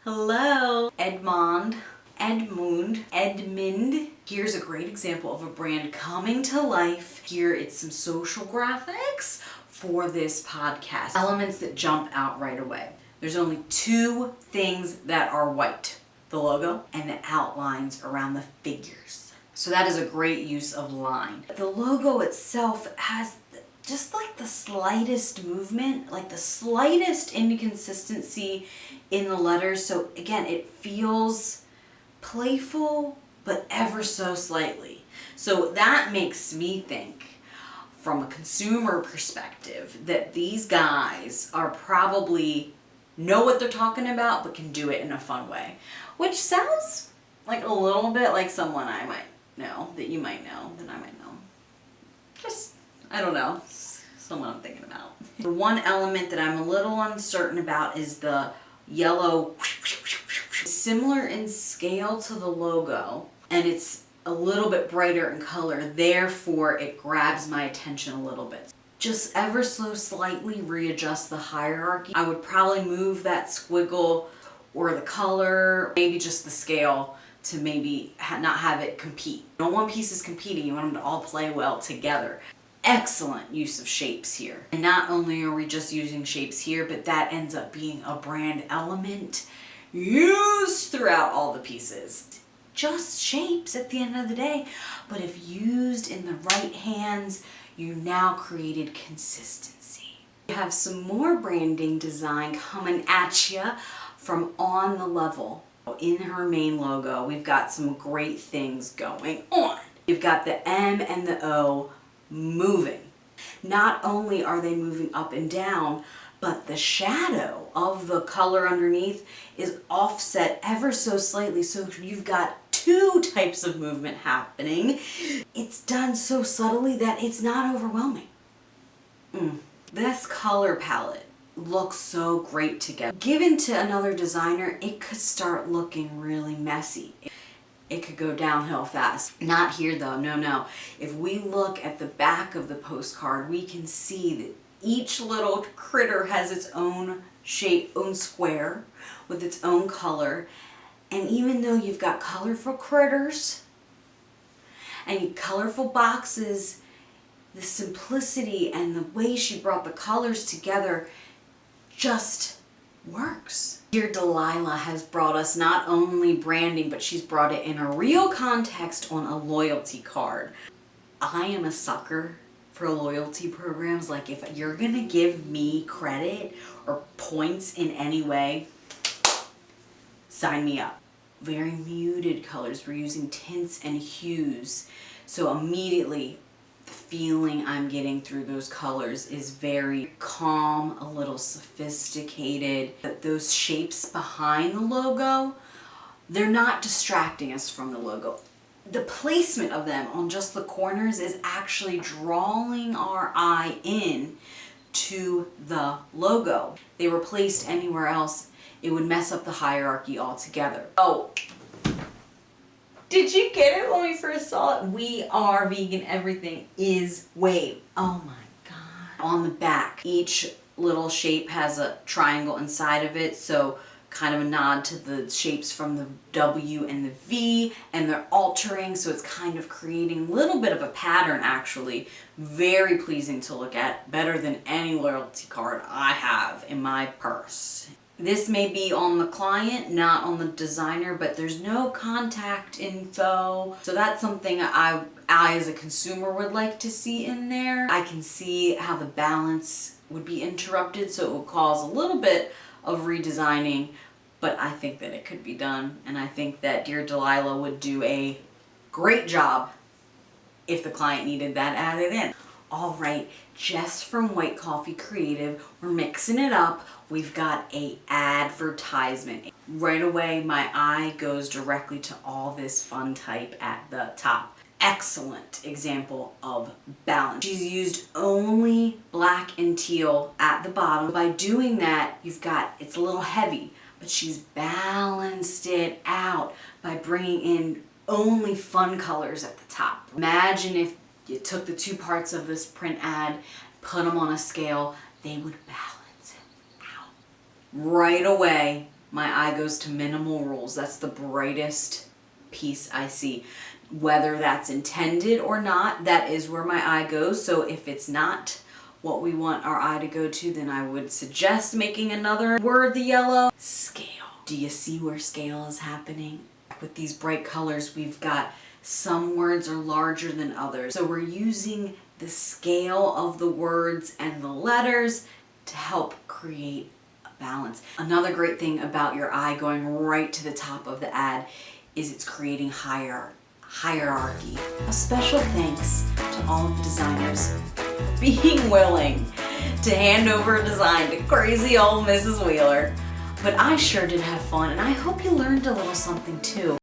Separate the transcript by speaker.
Speaker 1: Hello, Edmund. Here's a great example of a brand coming to life. Here it's some social graphics for this podcast. Elements that jump out right away. There's only two things that are white: the logo and the outlines around the figures. So that is a great use of line. The logo itself has just like the slightest movement, like the slightest inconsistency in the letters. So again, it feels playful, but ever so slightly. So that makes me think, from a consumer perspective, that these guys are probably know what they're talking about, but can do it in a fun way. Which sounds like a little bit like someone I might know, that you might know, that I might know. Just, I don't know, someone I'm thinking about. The one element that I'm a little uncertain about is the yellow. Similar in scale to the logo, and it's a little bit brighter in color, therefore it grabs my attention a little bit. Just ever so slightly readjust the hierarchy. I would probably move that squiggle or the color, maybe just the scale, to maybe not have it compete. No one piece is competing, you want them to all play well together. Excellent use of shapes here. And not only are we just using shapes here, but that ends up being a brand element used throughout all the pieces. Just shapes at the end of the day, but if used in the right hands, you now created consistency. We have some more branding design coming at you from On the Level. In her main logo, we've got some great things going on. You've got the M and the O moving. Not only are they moving up and down, but the shadow of the color underneath is offset ever so slightly, so you've got two types of movement happening. It's done so subtly that it's not overwhelming. This color palette looks so great together. Given to another designer, it could start looking really messy. It could go downhill fast. Not here though, no. If we look at the back of the postcard, we can see that each little critter has its own shape, own square, with its own color. And even though you've got colorful critters and colorful boxes, the simplicity and the way she brought the colors together just works. Dear Delilah has brought us not only branding, but she's brought it in a real context on a loyalty card. I am a sucker for loyalty programs. Like, if you're gonna give me credit or points in any way, sign me up. Very muted colors. We're using tints and hues. So immediately the feeling I'm getting through those colors is very calm, a little sophisticated. But those shapes behind the logo, they're not distracting us from the logo. The placement of them on just the corners is actually drawing our eye in to the logo. If they were placed anywhere else, it would mess up the hierarchy altogether. Oh, did you get it when we first saw it? We Are Vegan Everything is WAVE. Oh my God. On the back, each little shape has a triangle inside of it, so kind of a nod to the shapes from the W and the V, and they're altering, so it's kind of creating a little bit of a pattern actually. Very pleasing to look at, better than any loyalty card I have in my purse. This may be on the client, not on the designer, but there's no contact info. So that's something I as a consumer would like to see in there. I can see how the balance would be interrupted, so it would cause a little bit of redesigning, but I think that it could be done, and I think that Dear Delilah would do a great job if the client needed that added in. All right, just from White Coffee Creative, we're mixing it up. We've got a advertisement. Right away, my eye goes directly to all this fun type at the top. Excellent example of balance. She's used only black and teal at the bottom. By doing that, you've got, it's a little heavy, but she's balanced it out by bringing in only fun colors at the top. Imagine if you took the two parts of this print ad, put them on a scale, they would balance it out. Right away, my eye goes to minimal rules. That's the brightest piece I see. Whether that's intended or not, that is where my eye goes. So if it's not what we want our eye to go to, then I would suggest making another word the yellow. Scale. Do you see where scale is happening? With these bright colors, we've got some words are larger than others. So we're using the scale of the words and the letters to help create a balance. Another great thing about your eye going right to the top of the ad is it's creating hierarchy. A special thanks to all of the designers for being willing to hand over a design to crazy old Mrs. Wheeler. But I sure did have fun, and I hope you learned a little something too.